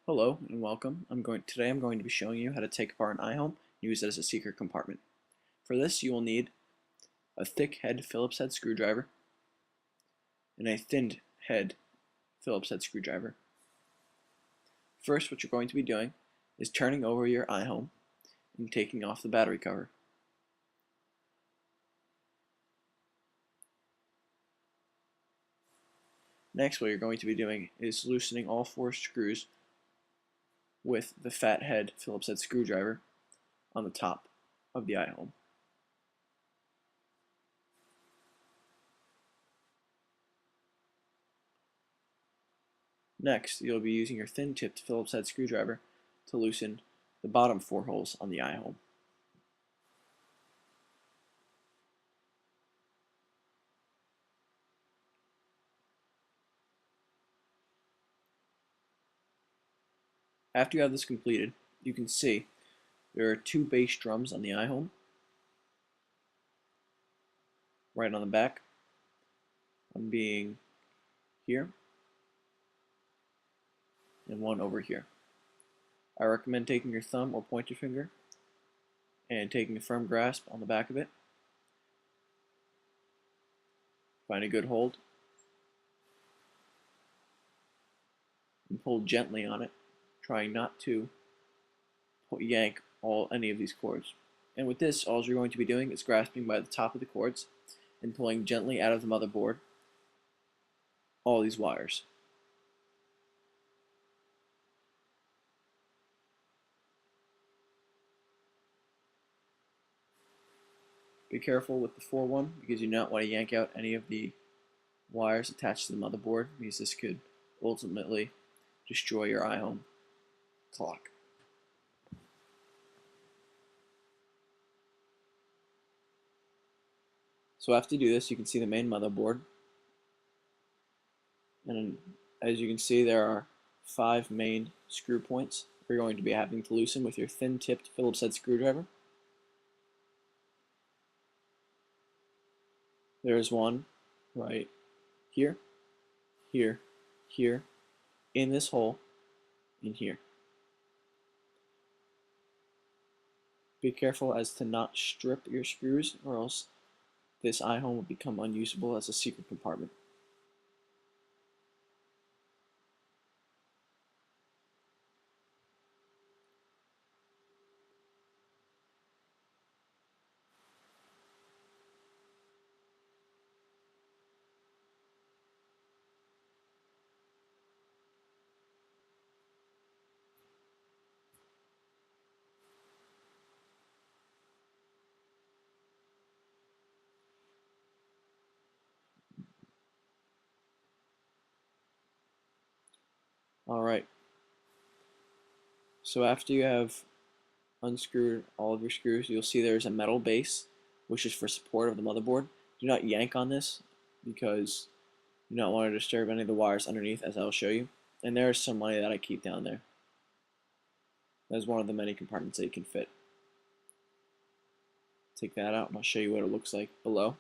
Hello and welcome. Today I'm going to be showing you how to take apart an ihome and use it as a secret compartment. For this you will need a thick head Phillips head screwdriver and a thin head Phillips head screwdriver. First, what you're going to be doing is turning over your ihome and taking off the battery cover. Next, what you're going to be doing is loosening all 4 screws with the fat head Phillips head screwdriver on the top of the ihome. Next, you'll be using your thin-tipped Phillips head screwdriver to loosen the bottom 4 holes on the ihome. After you have this completed, you can see there are 2 bass drums on the ihome, right on the back, one being here, and one over here. I recommend taking your thumb or pointer finger and taking a firm grasp on the back of it. Find a good hold, and pull gently on it, trying not to yank any of these cords. And with this, all you're going to be doing is grasping by the top of the cords and pulling gently out of the motherboard all these wires. Be careful with the 4 one because you do not want to yank out any of the wires attached to the motherboard because this could ultimately destroy your ihome clock. So after you do this, you can see the main motherboard, and as you can see there are 5 main screw points you're going to be having to loosen with your thin-tipped Phillips head screwdriver. There's one right here, here, here, in this hole, in here. Be careful as to not strip your screws, or else this ihome will become unusable as a secret compartment. Alright, so after you have unscrewed all of your screws, you'll see there's a metal base, which is for support of the motherboard. Do not yank on this because you do not want to disturb any of the wires underneath, as I'll show you. And there is some money that I keep down there. That's one of the many compartments that you can fit. Take that out and I'll show you what it looks like below.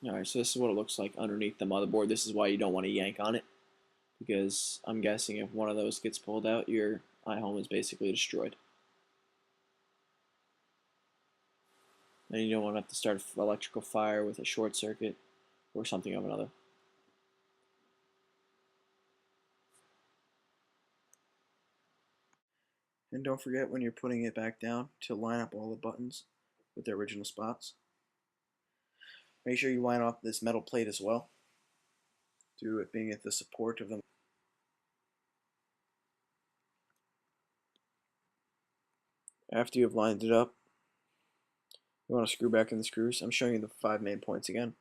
Alright, so this is what it looks like underneath the motherboard. This is why you don't want to yank on it, because I'm guessing if one of those gets pulled out, your ihome is basically destroyed. And you don't want to have to start an electrical fire with a short circuit or something of another. And don't forget when you're putting it back down to line up all the buttons with their original spots. Make sure you line up this metal plate as well, due to it being at the support of them. After you've lined it up, you want to screw back in the screws. I'm showing you the 5 main points again.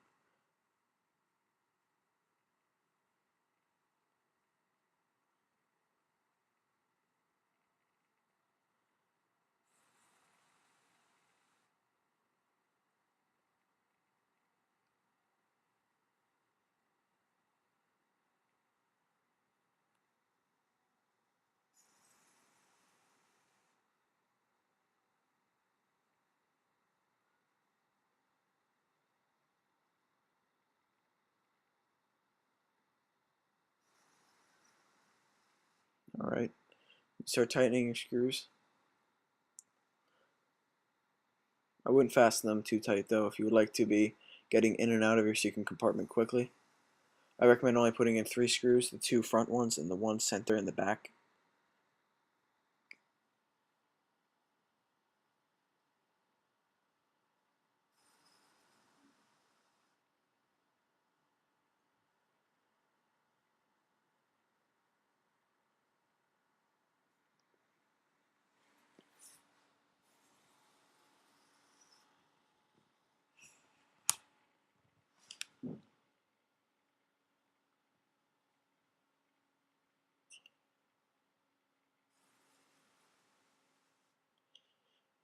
Alright, start tightening your screws. I wouldn't fasten them too tight though if you would like to be getting in and out of your secret compartment quickly. I recommend only putting in 3 screws, the 2 front ones and the 1 center in the back.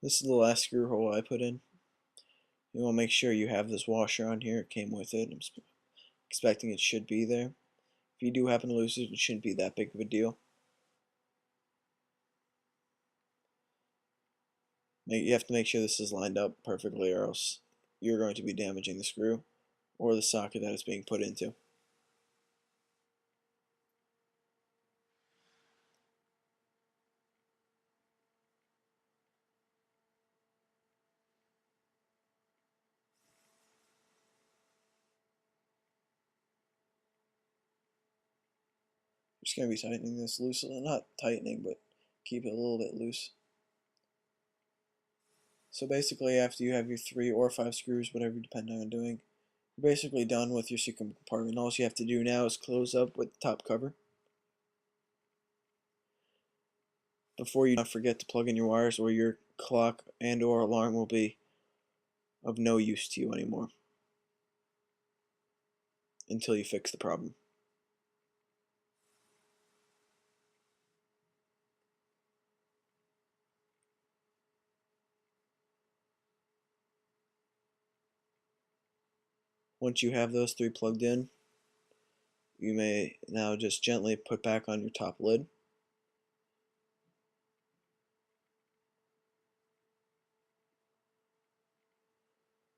This is the last screw hole I put in. You want to make sure you have this washer on here. It came with it. I'm expecting it should be there. If you do happen to lose it, it shouldn't be that big of a deal. You have to make sure this is lined up perfectly, or else you're going to be damaging the screw or the socket that it's being put into. I'm just going to be tightening this loosely, not tightening, but keep it a little bit loose. So basically, after you have your 3 or 5 screws, whatever you depend on doing, you're basically done with your secret compartment. All you have to do now is close up with the top cover. Before you forget to plug in your wires, or your clock and or alarm will be of no use to you anymore until you fix the problem. Once you have those 3 plugged in, you may now just gently put back on your top lid.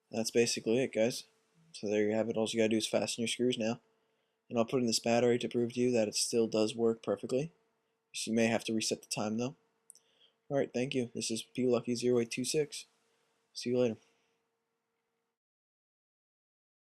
That's basically it, guys. So there you have it. All you gotta do is fasten your screws now. And I'll put in this battery to prove to you that it still does work perfectly. So you may have to reset the time though. Alright, thank you. This is PLucky0826. See you later.